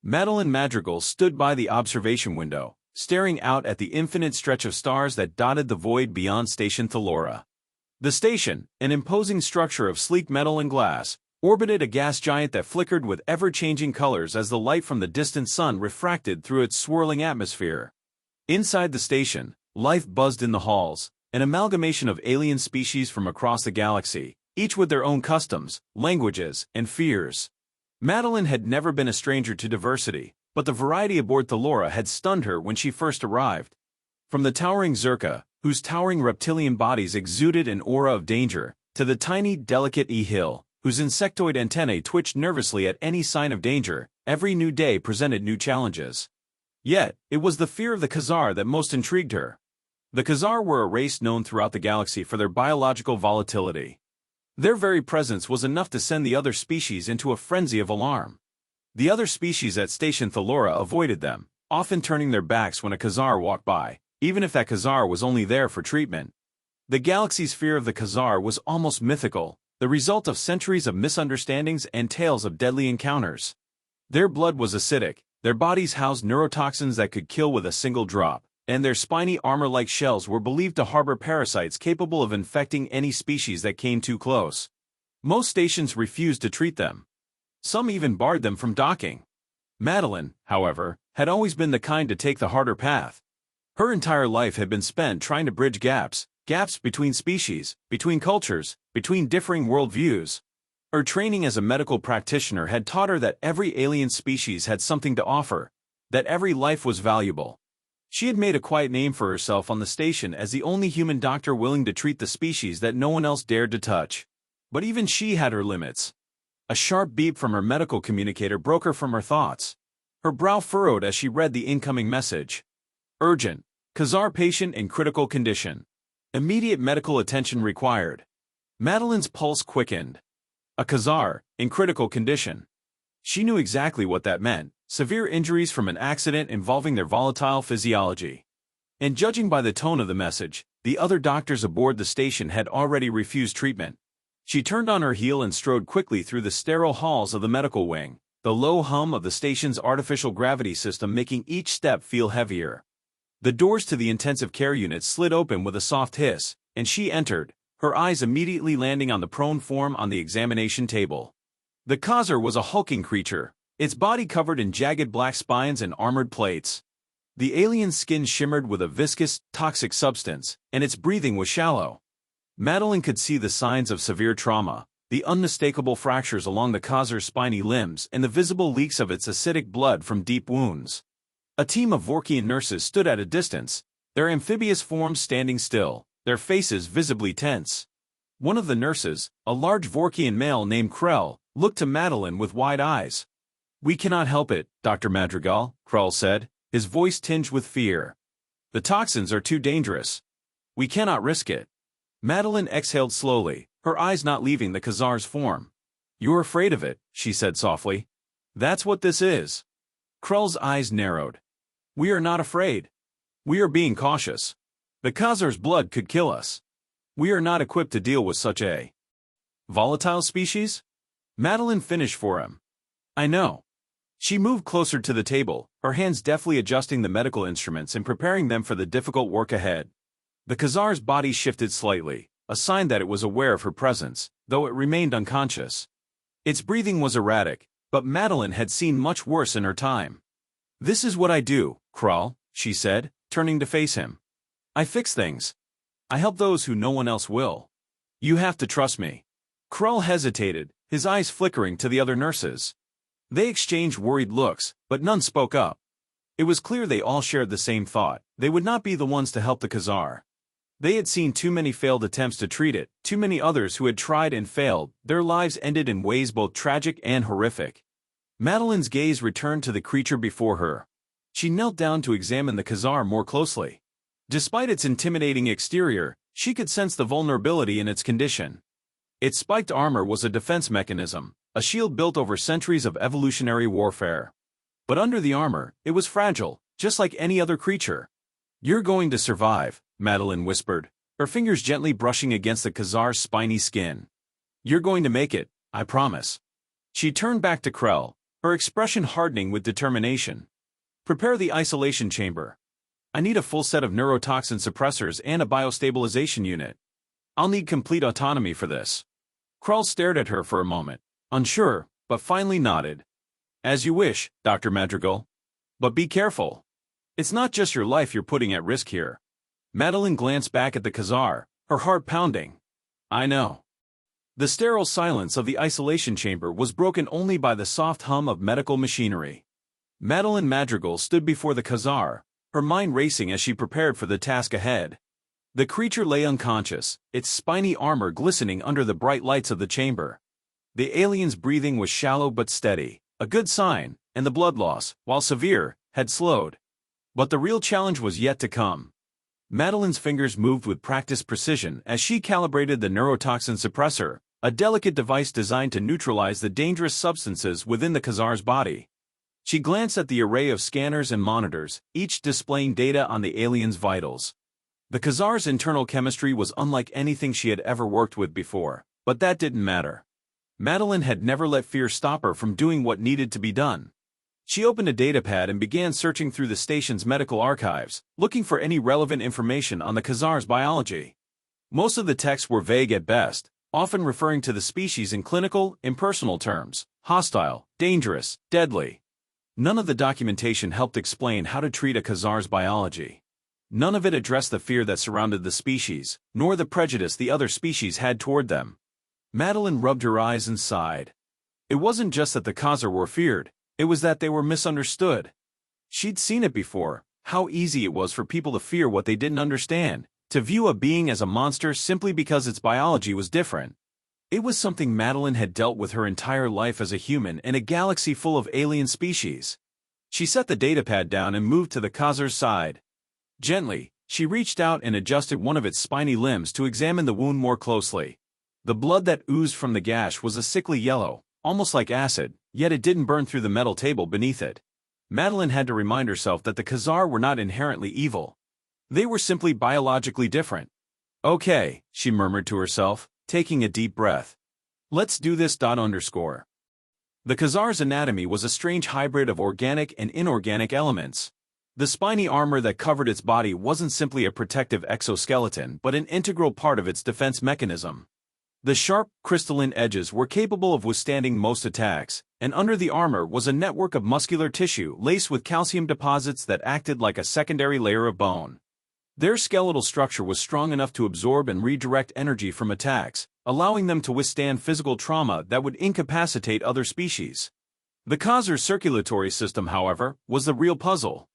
Madeline Madrigal stood by the observation window, staring out at the infinite stretch of stars that dotted the void beyond Station Thalora. The station, an imposing structure of sleek metal and glass, orbited a gas giant that flickered with ever-changing colors as the light from the distant sun refracted through its swirling atmosphere. Inside the station, life buzzed in the halls, an amalgamation of alien species from across the galaxy, each with their own customs, languages, and fears. Madeline had never been a stranger to diversity, but the variety aboard Thalora had stunned her when she first arrived. From the towering Zerka, whose towering reptilian bodies exuded an aura of danger, to the tiny, delicate Ehil, whose insectoid antennae twitched nervously at any sign of danger, every new day presented new challenges. Yet, it was the fear of the Khazar that most intrigued her. The Khazar were a race known throughout the galaxy for their biological volatility. Their very presence was enough to send the other species into a frenzy of alarm. The other species at Station Thalora avoided them, often turning their backs when a Khazar walked by, even if that Khazar was only there for treatment. The galaxy's fear of the Khazar was almost mythical, the result of centuries of misunderstandings and tales of deadly encounters. Their blood was acidic, their bodies housed neurotoxins that could kill with a single drop, and their spiny armor-like shells were believed to harbor parasites capable of infecting any species that came too close. Most stations refused to treat them. Some even barred them from docking. Madeline, however, had always been the kind to take the harder path. Her entire life had been spent trying to bridge gaps between species, between cultures, between differing worldviews. Her training as a medical practitioner had taught her that every alien species had something to offer, that every life was valuable. She had made a quiet name for herself on the station as the only human doctor willing to treat the species that no one else dared to touch. But even she had her limits. A sharp beep from her medical communicator broke her from her thoughts. Her brow furrowed as she read the incoming message. Urgent. Khazar patient in critical condition. Immediate medical attention required. Madeline's pulse quickened. A Khazar, in critical condition. She knew exactly what that meant, severe injuries from an accident involving their volatile physiology. And judging by the tone of the message, the other doctors aboard the station had already refused treatment. She turned on her heel and strode quickly through the sterile halls of the medical wing, the low hum of the station's artificial gravity system making each step feel heavier. The doors to the intensive care unit slid open with a soft hiss, and she entered, her eyes immediately landing on the prone form on the examination table. The Khazar was a hulking creature, its body covered in jagged black spines and armored plates. The alien's skin shimmered with a viscous, toxic substance, and its breathing was shallow. Madeline could see the signs of severe trauma, the unmistakable fractures along the Khazar's spiny limbs and the visible leaks of its acidic blood from deep wounds. A team of Vorkian nurses stood at a distance, their amphibious forms standing still, their faces visibly tense. One of the nurses, a large Vorkian male named Krell, looked to Madeline with wide eyes. "We cannot help it, Dr. Madrigal," Krell said, his voice tinged with fear. "The toxins are too dangerous. We cannot risk it." Madeline exhaled slowly, her eyes not leaving the Khazar's form. "You're afraid of it," she said softly. "That's what this is." Krell's eyes narrowed. "We are not afraid. We are being cautious. The Khazar's blood could kill us. We are not equipped to deal with such a volatile species." Madeline finished for him. "I know." She moved closer to the table, her hands deftly adjusting the medical instruments and preparing them for the difficult work ahead. The Khazar's body shifted slightly, a sign that it was aware of her presence, though it remained unconscious. Its breathing was erratic, but Madeline had seen much worse in her time. "This is what I do, Krell," she said, turning to face him. "I fix things. I help those who no one else will. You have to trust me." Krell hesitated, his eyes flickering to the other nurses. They exchanged worried looks, but none spoke up. It was clear they all shared the same thought: they would not be the ones to help the Khazar. They had seen too many failed attempts to treat it, too many others who had tried and failed, their lives ended in ways both tragic and horrific. Madeline's gaze returned to the creature before her. She knelt down to examine the Khazar more closely. Despite its intimidating exterior, she could sense the vulnerability in its condition. Its spiked armor was a defense mechanism, a shield built over centuries of evolutionary warfare. But under the armor, it was fragile, just like any other creature. "You're going to survive," Madeline whispered, her fingers gently brushing against the Khazar's spiny skin. "You're going to make it, I promise." She turned back to Krell, her expression hardening with determination. Prepare the isolation chamber. I need a full set of neurotoxin suppressors and a biostabilization unit. I'll need complete autonomy for this. Krull stared at her for a moment, unsure, but finally nodded. As you wish, Dr. Madrigal. But be careful. It's not just your life you're putting at risk here. Madeline glanced back at the Khazar, her heart pounding. I know. The sterile silence of the isolation chamber was broken only by the soft hum of medical machinery. Madeline Madrigal stood before the Khazar, her mind racing as she prepared for the task ahead. The creature lay unconscious, its spiny armor glistening under the bright lights of the chamber. The alien's breathing was shallow but steady, a good sign, and the blood loss, while severe, had slowed. But the real challenge was yet to come. Madeline's fingers moved with practiced precision as she calibrated the neurotoxin suppressor, a delicate device designed to neutralize the dangerous substances within the Khazar's body. She glanced at the array of scanners and monitors, each displaying data on the alien's vitals. The Khazar's internal chemistry was unlike anything she had ever worked with before, but that didn't matter. Madeline had never let fear stop her from doing what needed to be done. She opened a datapad and began searching through the station's medical archives, looking for any relevant information on the Khazar's biology. Most of the texts were vague at best, often referring to the species in clinical, impersonal terms: hostile, dangerous, deadly. None of the documentation helped explain how to treat a Khazar's biology. None of it addressed the fear that surrounded the species, nor the prejudice the other species had toward them. Madeline rubbed her eyes and sighed. It wasn't just that the Khazar were feared, it was that they were misunderstood. She'd seen it before, how easy it was for people to fear what they didn't understand, to view a being as a monster simply because its biology was different. It was something Madeline had dealt with her entire life as a human in a galaxy full of alien species. She set the datapad down and moved to the Khazar's side. Gently, she reached out and adjusted one of its spiny limbs to examine the wound more closely. The blood that oozed from the gash was a sickly yellow, almost like acid, yet it didn't burn through the metal table beneath it. Madeline had to remind herself that the Khazar were not inherently evil. They were simply biologically different. Okay, she murmured to herself, taking a deep breath. Let's do this. The Khazar's anatomy was a strange hybrid of organic and inorganic elements. The spiny armor that covered its body wasn't simply a protective exoskeleton but an integral part of its defense mechanism. The sharp, crystalline edges were capable of withstanding most attacks, and under the armor was a network of muscular tissue laced with calcium deposits that acted like a secondary layer of bone. Their skeletal structure was strong enough to absorb and redirect energy from attacks, allowing them to withstand physical trauma that would incapacitate other species. The Khazar's circulatory system, however, was the real puzzle.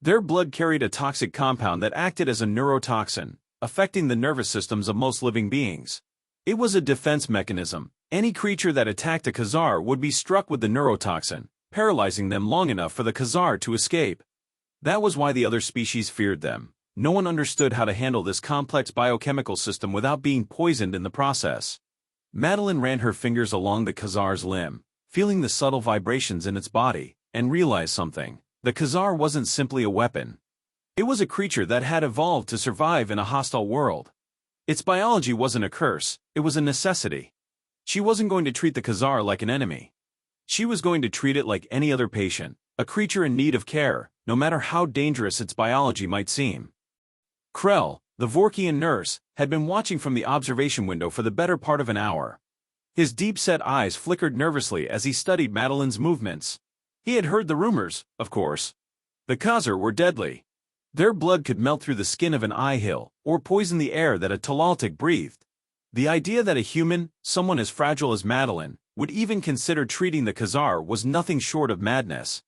Their blood carried a toxic compound that acted as a neurotoxin, affecting the nervous systems of most living beings. It was a defense mechanism. Any creature that attacked a Khazar would be struck with the neurotoxin, paralyzing them long enough for the Khazar to escape. That was why the other species feared them. No one understood how to handle this complex biochemical system without being poisoned in the process. Madeline ran her fingers along the Khazar's limb, feeling the subtle vibrations in its body, and realized something. The Khazar wasn't simply a weapon. It was a creature that had evolved to survive in a hostile world. Its biology wasn't a curse, it was a necessity. She wasn't going to treat the Khazar like an enemy. She was going to treat it like any other patient, a creature in need of care, no matter how dangerous its biology might seem. Krell, the Vorkian nurse, had been watching from the observation window for the better part of an hour. His deep-set eyes flickered nervously as he studied Madeline's movements. He had heard the rumors, of course. The Khazar were deadly. Their blood could melt through the skin of an eye-hill, or poison the air that a Tlaltic breathed. The idea that a human, someone as fragile as Madeline, would even consider treating the Khazar was nothing short of madness.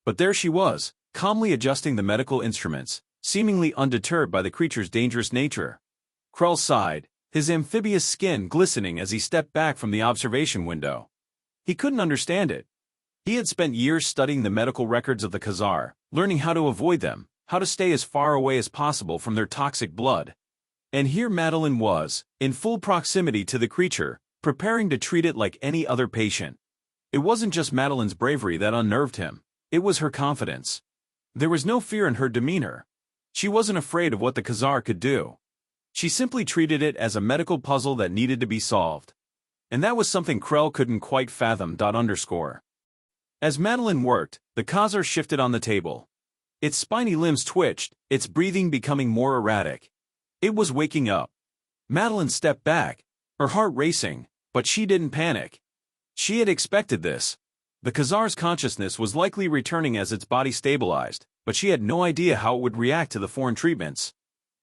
But there she was, calmly adjusting the medical instruments, seemingly undeterred by the creature's dangerous nature. Krell sighed, his amphibious skin glistening as he stepped back from the observation window. He couldn't understand it. He had spent years studying the medical records of the Khazar, learning how to avoid them, how to stay as far away as possible from their toxic blood. And here Madeline was, in full proximity to the creature, preparing to treat it like any other patient. It wasn't just Madeline's bravery that unnerved him, it was her confidence. There was no fear in her demeanor. She wasn't afraid of what the Khazar could do. She simply treated it as a medical puzzle that needed to be solved. And that was something Krell couldn't quite fathom. As Madeline worked, the Khazar shifted on the table. Its spiny limbs twitched, its breathing becoming more erratic. It was waking up. Madeline stepped back, her heart racing, but she didn't panic. She had expected this. The Khazar's consciousness was likely returning as its body stabilized, but she had no idea how it would react to the foreign treatments.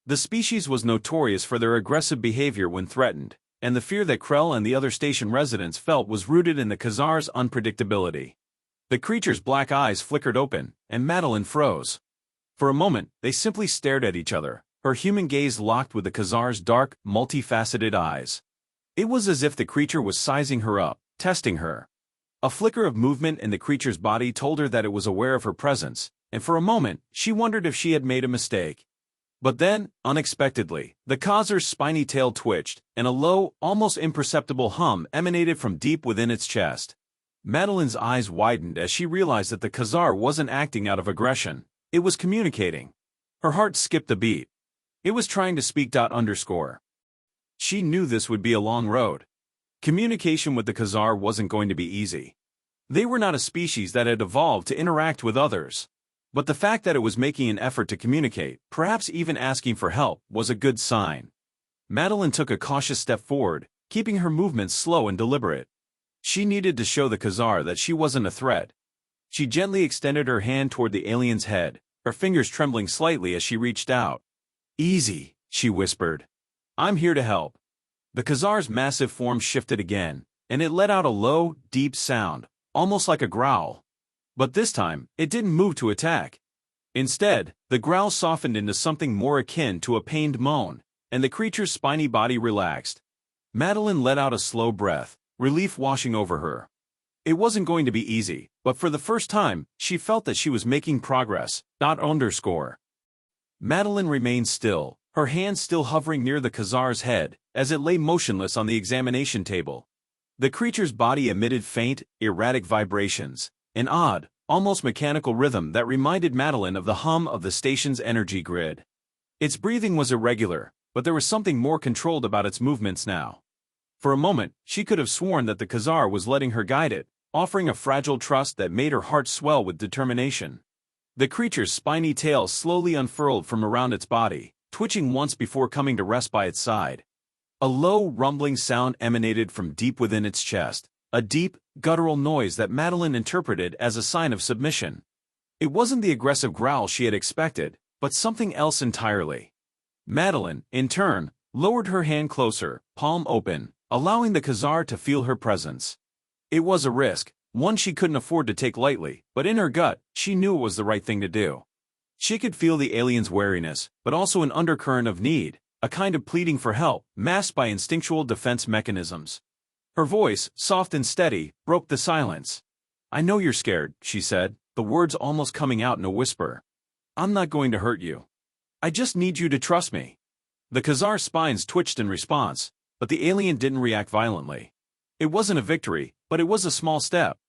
The species was notorious for their aggressive behavior when threatened, and the fear that Krell and the other station residents felt was rooted in the Khazar's unpredictability. The creature's black eyes flickered open, and Madeline froze. For a moment, they simply stared at each other, her human gaze locked with the Khazar's dark, multifaceted eyes. It was as if the creature was sizing her up, testing her. A flicker of movement in the creature's body told her that it was aware of her presence, and for a moment, she wondered if she had made a mistake. But then, unexpectedly, the Khazar's spiny tail twitched, and a low, almost imperceptible hum emanated from deep within its chest. Madeline's eyes widened as she realized that the Khazar wasn't acting out of aggression. It was communicating. Her heart skipped a beat. It was trying to speak. She knew this would be a long road. Communication with the Khazar wasn't going to be easy. They were not a species that had evolved to interact with others. But the fact that it was making an effort to communicate, perhaps even asking for help, was a good sign. Madeline took a cautious step forward, keeping her movements slow and deliberate. She needed to show the Khazar that she wasn't a threat. She gently extended her hand toward the alien's head, her fingers trembling slightly as she reached out. "Easy," she whispered. "I'm here to help." The Khazar's massive form shifted again, and it let out a low, deep sound, almost like a growl. But this time, it didn't move to attack. Instead, the growl softened into something more akin to a pained moan, and the creature's spiny body relaxed. Madeline let out a slow breath, relief washing over her. It wasn't going to be easy, but for the first time, she felt that she was making progress. Madeline remained still, her hands still hovering near the Khazar's head, as it lay motionless on the examination table. The creature's body emitted faint, erratic vibrations, an odd, almost mechanical rhythm that reminded Madeline of the hum of the station's energy grid. Its breathing was irregular, but there was something more controlled about its movements now. For a moment, she could have sworn that the Khazar was letting her guide it, offering a fragile trust that made her heart swell with determination. The creature's spiny tail slowly unfurled from around its body, twitching once before coming to rest by its side. A low, rumbling sound emanated from deep within its chest, a deep, guttural noise that Madeline interpreted as a sign of submission. It wasn't the aggressive growl she had expected, but something else entirely. Madeline, in turn, lowered her hand closer, palm open, allowing the Khazar to feel her presence. It was a risk, one she couldn't afford to take lightly, but in her gut, she knew it was the right thing to do. She could feel the alien's wariness, but also an undercurrent of need, a kind of pleading for help, masked by instinctual defense mechanisms. Her voice, soft and steady, broke the silence. "I know you're scared," she said, the words almost coming out in a whisper. "I'm not going to hurt you. I just need you to trust me." The Khazar's spines twitched in response, but the alien didn't react violently. It wasn't a victory, but it was a small step.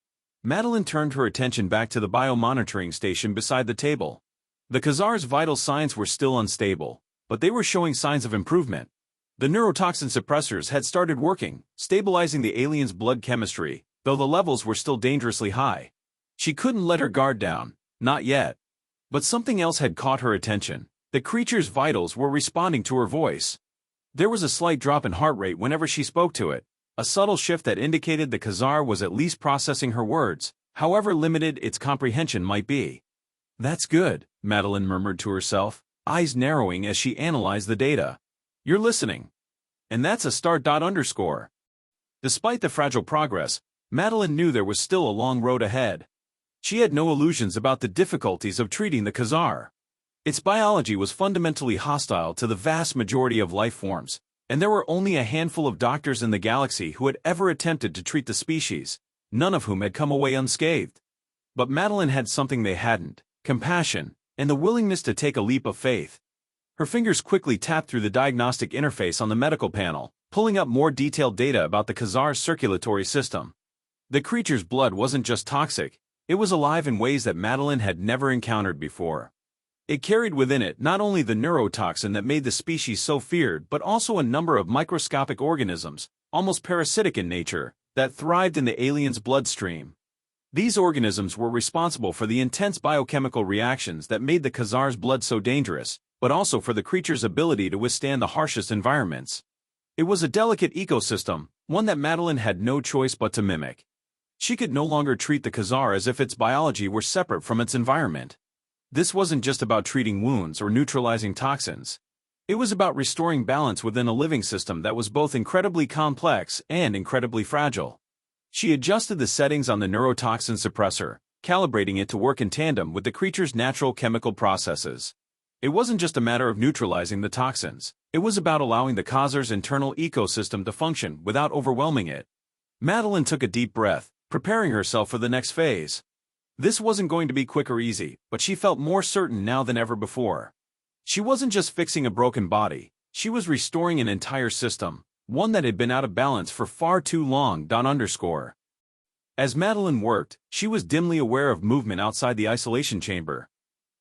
Madeline turned her attention back to the biomonitoring station beside the table. The Khazar's vital signs were still unstable, but they were showing signs of improvement. The neurotoxin suppressors had started working, stabilizing the alien's blood chemistry, though the levels were still dangerously high. She couldn't let her guard down, not yet. But something else had caught her attention. The creature's vitals were responding to her voice. There was a slight drop in heart rate whenever she spoke to it, a subtle shift that indicated the Khazar was at least processing her words, however limited its comprehension might be. "That's good," Madeline murmured to herself, eyes narrowing as she analyzed the data. "You're listening. And that's a start. Despite the fragile progress, Madeline knew there was still a long road ahead. She had no illusions about the difficulties of treating the Khazar. Its biology was fundamentally hostile to the vast majority of life forms, and there were only a handful of doctors in the galaxy who had ever attempted to treat the species, none of whom had come away unscathed. But Madeline had something they hadn't: compassion, and the willingness to take a leap of faith. Her fingers quickly tapped through the diagnostic interface on the medical panel, pulling up more detailed data about the Khazar's circulatory system. The creature's blood wasn't just toxic, it was alive in ways that Madeline had never encountered before. It carried within it not only the neurotoxin that made the species so feared but also a number of microscopic organisms, almost parasitic in nature, that thrived in the alien's bloodstream. These organisms were responsible for the intense biochemical reactions that made the Khazar's blood so dangerous, but also for the creature's ability to withstand the harshest environments. It was a delicate ecosystem, one that Madeline had no choice but to mimic. She could no longer treat the Khazar as if its biology were separate from its environment. This wasn't just about treating wounds or neutralizing toxins. It was about restoring balance within a living system that was both incredibly complex and incredibly fragile. She adjusted the settings on the neurotoxin suppressor, calibrating it to work in tandem with the creature's natural chemical processes. It wasn't just a matter of neutralizing the toxins. It was about allowing the Khazar's internal ecosystem to function without overwhelming it. Madeline took a deep breath, preparing herself for the next phase. This wasn't going to be quick or easy, but she felt more certain now than ever before. She wasn't just fixing a broken body, she was restoring an entire system, one that had been out of balance for far too long. As Madeline worked, she was dimly aware of movement outside the isolation chamber.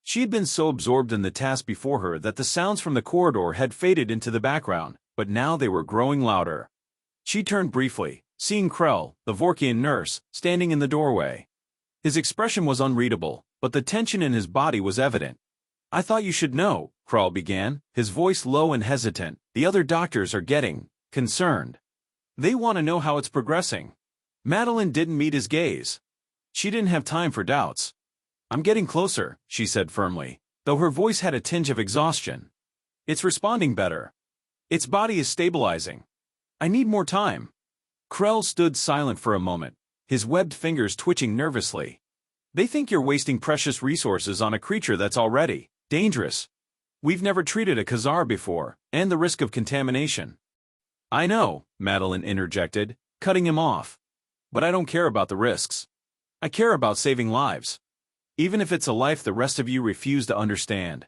She had been so absorbed in the task before her that the sounds from the corridor had faded into the background, but now they were growing louder. She turned briefly, seeing Krell, the Vorkian nurse, standing in the doorway. His expression was unreadable, but the tension in his body was evident. "I thought you should know," Krell began, his voice low and hesitant. "The other doctors are getting concerned. They want to know how it's progressing." Madeline didn't meet his gaze. She didn't have time for doubts. "I'm getting closer," she said firmly, though her voice had a tinge of exhaustion. "It's responding better. Its body is stabilizing. I need more time." Krell stood silent for a moment, his webbed fingers twitching nervously. "They think you're wasting precious resources on a creature that's already dangerous. We've never treated a Khazar before, and the risk of contamination." "I know," Madeline interjected, cutting him off. "But I don't care about the risks. I care about saving lives. Even if it's a life the rest of you refuse to understand."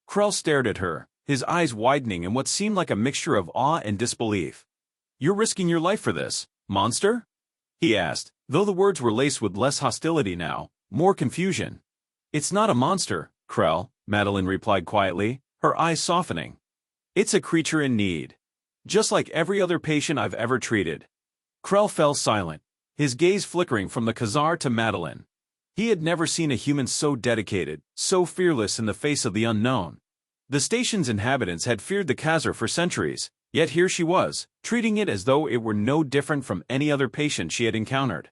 Krell stared at her, his eyes widening in what seemed like a mixture of awe and disbelief. "You're risking your life for this, monster?" he asked, though the words were laced with less hostility now, more confusion. "It's not a monster, Krell," Madeline replied quietly, her eyes softening. "It's a creature in need. Just like every other patient I've ever treated." Krell fell silent, his gaze flickering from the Khazar to Madeline. He had never seen a human so dedicated, so fearless in the face of the unknown. The station's inhabitants had feared the Khazar for centuries, yet here she was, treating it as though it were no different from any other patient she had encountered.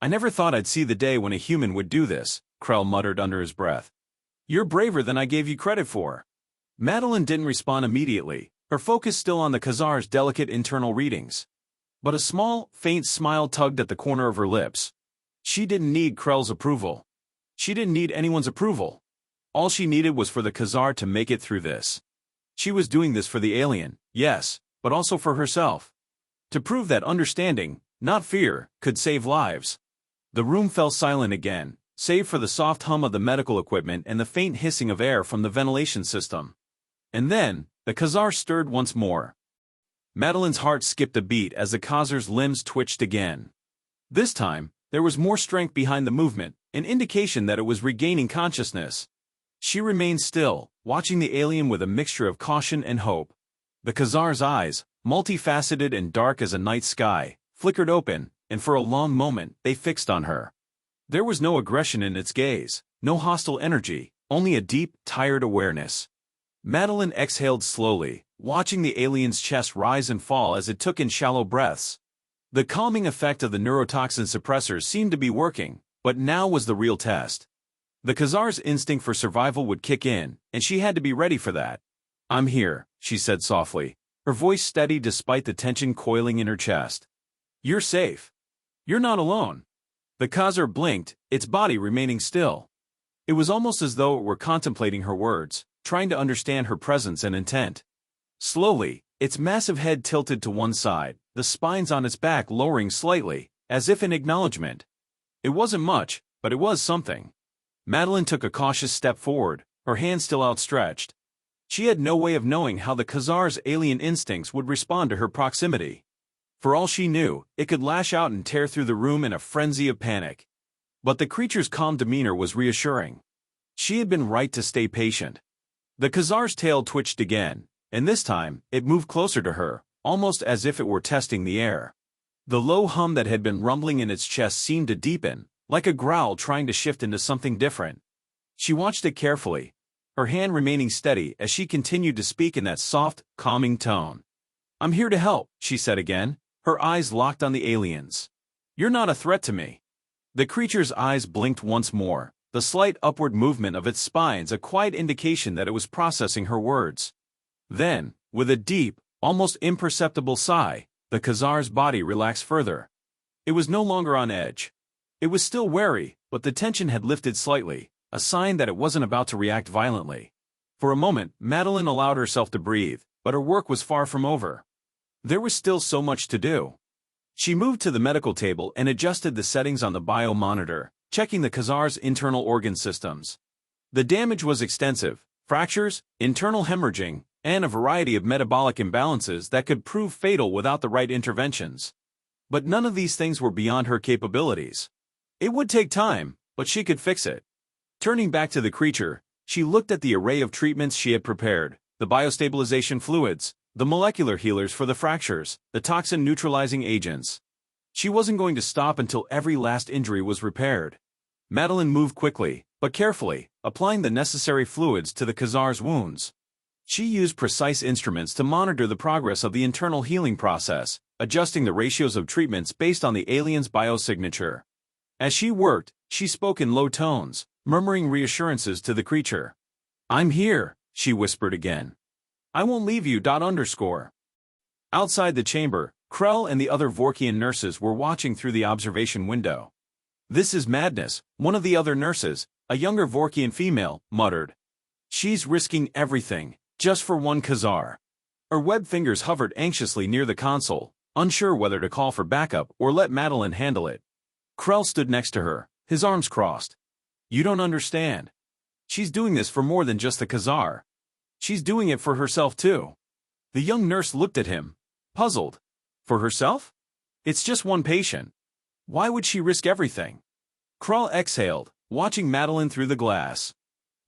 "I never thought I'd see the day when a human would do this," Krell muttered under his breath. "You're braver than I gave you credit for." Madeline didn't respond immediately, her focus still on the Khazar's delicate internal readings. But a small, faint smile tugged at the corner of her lips. She didn't need Krell's approval. She didn't need anyone's approval. All she needed was for the Khazar to make it through this. She was doing this for the alien, yes, but also for herself. To prove that understanding, not fear, could save lives. The room fell silent again, save for the soft hum of the medical equipment and the faint hissing of air from the ventilation system. And then, the Khazar stirred once more. Madeline's heart skipped a beat as the Khazar's limbs twitched again. This time, there was more strength behind the movement, an indication that it was regaining consciousness. She remained still, watching the alien with a mixture of caution and hope. The Khazar's eyes, multifaceted and dark as a night sky, flickered open, and for a long moment they fixed on her. There was no aggression in its gaze, no hostile energy, only a deep, tired awareness. Madeline exhaled slowly, watching the alien's chest rise and fall as it took in shallow breaths. The calming effect of the neurotoxin suppressors seemed to be working, but now was the real test. The Khazar's instinct for survival would kick in, and she had to be ready for that. "I'm here," she said softly, her voice steady despite the tension coiling in her chest. "You're safe. You're not alone." The Khazar blinked, its body remaining still. It was almost as though it were contemplating her words, trying to understand her presence and intent. Slowly, its massive head tilted to one side, the spines on its back lowering slightly, as if in acknowledgement. It wasn't much, but it was something. Madeline took a cautious step forward, her hand still outstretched. She had no way of knowing how the Khazar's alien instincts would respond to her proximity. For all she knew, it could lash out and tear through the room in a frenzy of panic. But the creature's calm demeanor was reassuring. She had been right to stay patient. The Khazar's tail twitched again, and this time, it moved closer to her, almost as if it were testing the air. The low hum that had been rumbling in its chest seemed to deepen, like a growl trying to shift into something different. She watched it carefully, her hand remaining steady as she continued to speak in that soft, calming tone. "I'm here to help," she said again, her eyes locked on the aliens. "You're not a threat to me." The creature's eyes blinked once more, the slight upward movement of its spines a quiet indication that it was processing her words. Then, with a deep, almost imperceptible sigh, the Khazar's body relaxed further. It was no longer on edge. It was still wary, but the tension had lifted slightly, a sign that it wasn't about to react violently. For a moment, Madeline allowed herself to breathe, but her work was far from over. There was still so much to do. She moved to the medical table and adjusted the settings on the biomonitor, checking the Khazar's internal organ systems. The damage was extensive: fractures, internal hemorrhaging, and a variety of metabolic imbalances that could prove fatal without the right interventions. But none of these things were beyond her capabilities. It would take time, but she could fix it. Turning back to the creature, she looked at the array of treatments she had prepared: the biostabilization fluids, the molecular healers for the fractures, the toxin-neutralizing agents. She wasn't going to stop until every last injury was repaired. Madeline moved quickly, but carefully, applying the necessary fluids to the Khazar's wounds. She used precise instruments to monitor the progress of the internal healing process, adjusting the ratios of treatments based on the alien's biosignature. As she worked, she spoke in low tones, murmuring reassurances to the creature. "I'm here," she whispered again. "I won't leave you. Outside the chamber, Krell and the other Vorkian nurses were watching through the observation window. "This is madness," one of the other nurses, a younger Vorkian female, muttered. "She's risking everything, just for one Khazar." Her webbed fingers hovered anxiously near the console, unsure whether to call for backup or let Madeline handle it. Krell stood next to her, his arms crossed. "You don't understand. She's doing this for more than just the Khazar. She's doing it for herself too." The young nurse looked at him, puzzled. "For herself? It's just one patient. Why would she risk everything?" Krell exhaled, watching Madeline through the glass.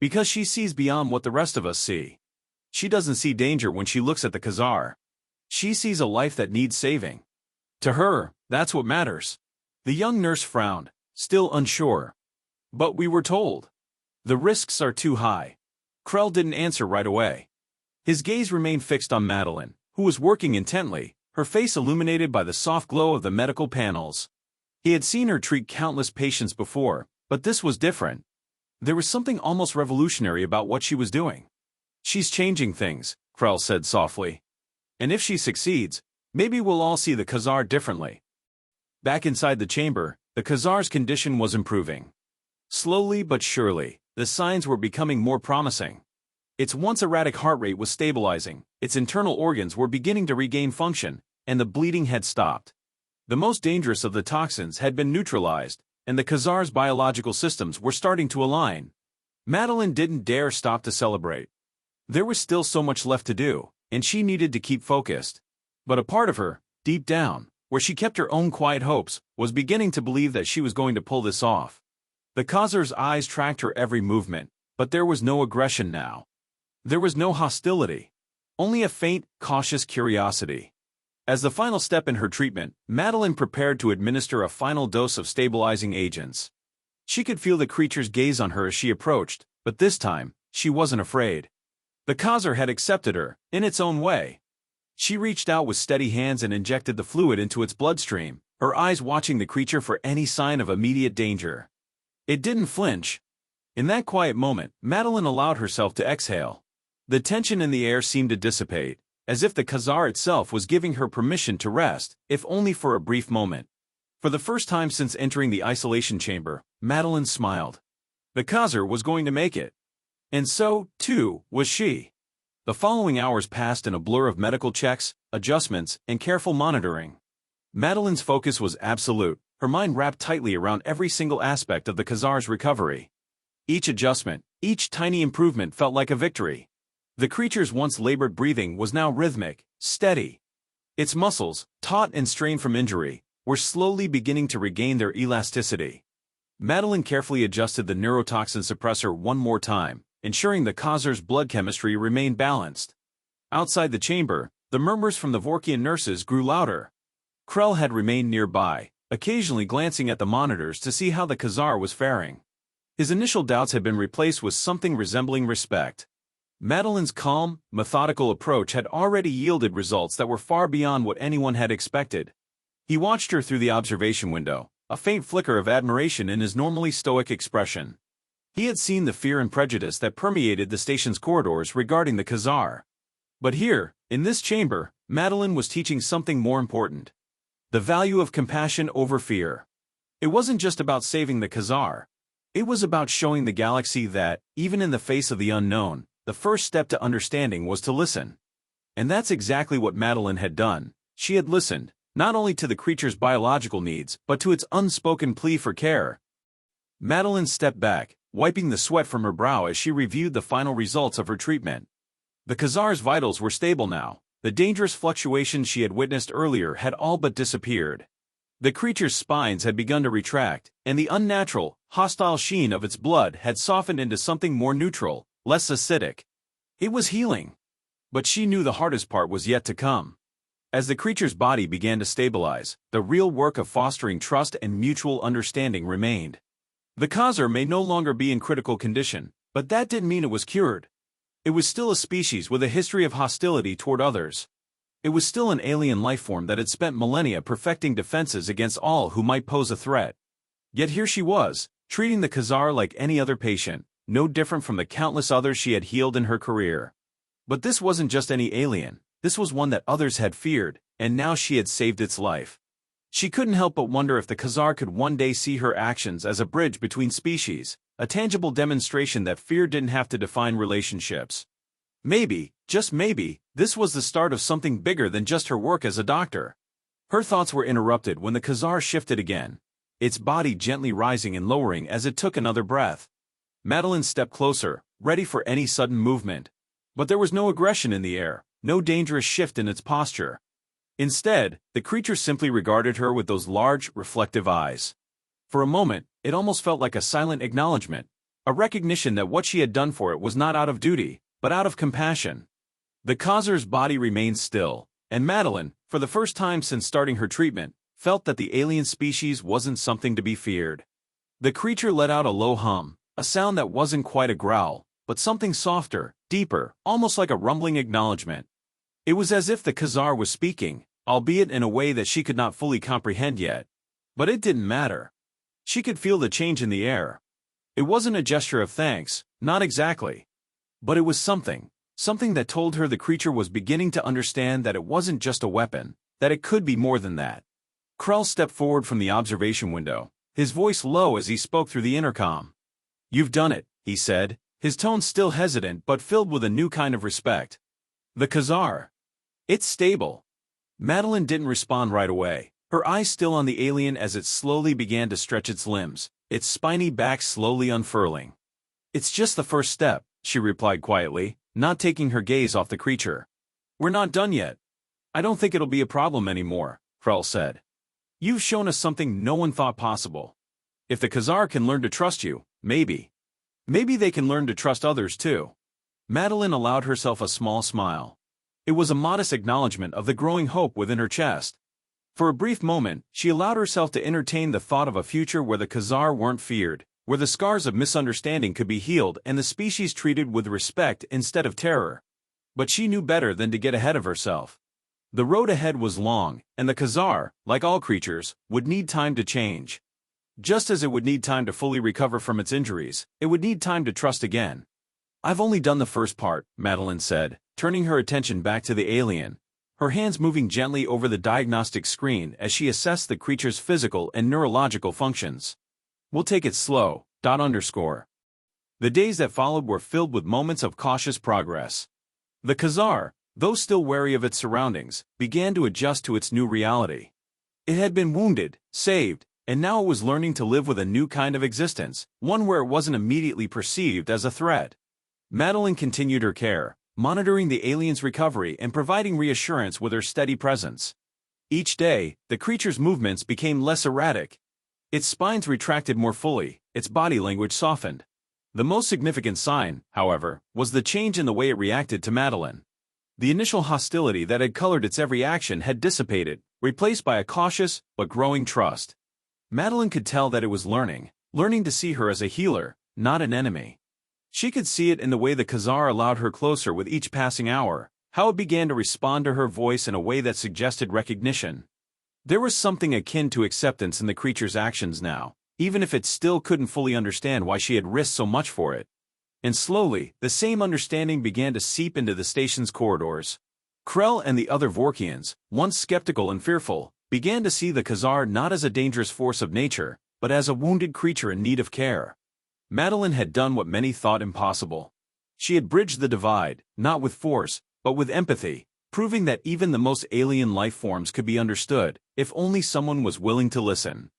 "Because she sees beyond what the rest of us see. She doesn't see danger when she looks at the Khazar. She sees a life that needs saving. To her, that's what matters." The young nurse frowned, still unsure. "But we were told. The risks are too high." Krell didn't answer right away. His gaze remained fixed on Madeline, who was working intently, her face illuminated by the soft glow of the medical panels. He had seen her treat countless patients before, but this was different. There was something almost revolutionary about what she was doing. "She's changing things," Krell said softly. "And if she succeeds, maybe we'll all see the Khazar differently." Back inside the chamber, the Khazar's condition was improving. Slowly but surely, the signs were becoming more promising. Its once erratic heart rate was stabilizing, its internal organs were beginning to regain function, and the bleeding had stopped. The most dangerous of the toxins had been neutralized, and the Khazar's biological systems were starting to align. Madeline didn't dare stop to celebrate. There was still so much left to do, and she needed to keep focused. But a part of her, deep down, where she kept her own quiet hopes, was beginning to believe that she was going to pull this off. The Khazar's eyes tracked her every movement, but there was no aggression now. There was no hostility. Only a faint, cautious curiosity. As the final step in her treatment, Madeline prepared to administer a final dose of stabilizing agents. She could feel the creature's gaze on her as she approached, but this time, she wasn't afraid. The Khazar had accepted her, in its own way. She reached out with steady hands and injected the fluid into its bloodstream, her eyes watching the creature for any sign of immediate danger. It didn't flinch. In that quiet moment, Madeline allowed herself to exhale. The tension in the air seemed to dissipate, as if the Khazar itself was giving her permission to rest, if only for a brief moment. For the first time since entering the isolation chamber, Madeline smiled. The Khazar was going to make it. And so, too, was she. The following hours passed in a blur of medical checks, adjustments, and careful monitoring. Madeline's focus was absolute, her mind wrapped tightly around every single aspect of the Khazar's recovery. Each adjustment, each tiny improvement felt like a victory. The creature's once labored breathing was now rhythmic, steady. Its muscles, taut and strained from injury, were slowly beginning to regain their elasticity. Madeline carefully adjusted the neurotoxin suppressor one more time, ensuring the Khazar's blood chemistry remained balanced. Outside the chamber, the murmurs from the Vorkian nurses grew louder. Krell had remained nearby, occasionally glancing at the monitors to see how the Khazar was faring. His initial doubts had been replaced with something resembling respect. Madeline's calm, methodical approach had already yielded results that were far beyond what anyone had expected. He watched her through the observation window, a faint flicker of admiration in his normally stoic expression. He had seen the fear and prejudice that permeated the station's corridors regarding the Khazar. But here, in this chamber, Madeline was teaching something more important. The value of compassion over fear. It wasn't just about saving the Khazar. It was about showing the galaxy that, even in the face of the unknown, the first step to understanding was to listen. And that's exactly what Madeline had done. She had listened, not only to the creature's biological needs, but to its unspoken plea for care. Madeline stepped back, wiping the sweat from her brow as she reviewed the final results of her treatment. The Khazar's vitals were stable now. The dangerous fluctuations she had witnessed earlier had all but disappeared. The creature's spines had begun to retract, and the unnatural, hostile sheen of its blood had softened into something more neutral, less acidic. It was healing. But she knew the hardest part was yet to come. As the creature's body began to stabilize, the real work of fostering trust and mutual understanding remained. The Khazar may no longer be in critical condition, but that didn't mean it was cured. It was still a species with a history of hostility toward others. It was still an alien lifeform that had spent millennia perfecting defenses against all who might pose a threat. Yet here she was, treating the Khazar like any other patient, no different from the countless others she had healed in her career. But this wasn't just any alien, this was one that others had feared, and now she had saved its life. She couldn't help but wonder if the Khazar could one day see her actions as a bridge between species, a tangible demonstration that fear didn't have to define relationships. Maybe, just maybe, this was the start of something bigger than just her work as a doctor. Her thoughts were interrupted when the Khazar shifted again, its body gently rising and lowering as it took another breath. Madeline stepped closer, ready for any sudden movement. But there was no aggression in the air, no dangerous shift in its posture. Instead, the creature simply regarded her with those large, reflective eyes. For a moment, it almost felt like a silent acknowledgement, a recognition that what she had done for it was not out of duty, but out of compassion. The Khazar's body remained still, and Madeline, for the first time since starting her treatment, felt that the alien species wasn't something to be feared. The creature let out a low hum, a sound that wasn't quite a growl, but something softer, deeper, almost like a rumbling acknowledgement. It was as if the Khazar was speaking, albeit in a way that she could not fully comprehend yet. But it didn't matter. She could feel the change in the air. It wasn't a gesture of thanks, not exactly. But it was something that told her the creature was beginning to understand that it wasn't just a weapon, that it could be more than that. Krell stepped forward from the observation window, his voice low as he spoke through the intercom. "You've done it," he said, his tone still hesitant but filled with a new kind of respect. "The Khazar. It's stable." Madeline didn't respond right away, her eyes still on the alien as it slowly began to stretch its limbs, its spiny back slowly unfurling. "It's just the first step," she replied quietly, not taking her gaze off the creature. "We're not done yet." "I don't think it'll be a problem anymore," Krell said. "You've shown us something no one thought possible. If the Khazar can learn to trust you, maybe they can learn to trust others too." Madeline allowed herself a small smile. It was a modest acknowledgement of the growing hope within her chest. For a brief moment, she allowed herself to entertain the thought of a future where the Khazar weren't feared, where the scars of misunderstanding could be healed and the species treated with respect instead of terror. But she knew better than to get ahead of herself. The road ahead was long, and the Khazar, like all creatures, would need time to change. Just as it would need time to fully recover from its injuries, it would need time to trust again. "I've only done the first part," Madeline said, turning her attention back to the alien, her hands moving gently over the diagnostic screen as she assessed the creature's physical and neurological functions. "We'll take it slow." The days that followed were filled with moments of cautious progress. The Khazar, though still wary of its surroundings, began to adjust to its new reality. It had been wounded, saved, and now it was learning to live with a new kind of existence, one where it wasn't immediately perceived as a threat. Madeline continued her care, monitoring the alien's recovery and providing reassurance with her steady presence. Each day, the creature's movements became less erratic. Its spines retracted more fully, its body language softened. The most significant sign, however, was the change in the way it reacted to Madeline. The initial hostility that had colored its every action had dissipated, replaced by a cautious but growing trust. Madeline could tell that it was learning to see her as a healer, not an enemy. She could see it in the way the Khazar allowed her closer with each passing hour, how it began to respond to her voice in a way that suggested recognition. There was something akin to acceptance in the creature's actions now, even if it still couldn't fully understand why she had risked so much for it. And slowly, the same understanding began to seep into the station's corridors. Krell and the other Vorkians, once skeptical and fearful, began to see the Khazar not as a dangerous force of nature, but as a wounded creature in need of care. Madeline had done what many thought impossible. She had bridged the divide, not with force, but with empathy, proving that even the most alien life forms could be understood, if only someone was willing to listen.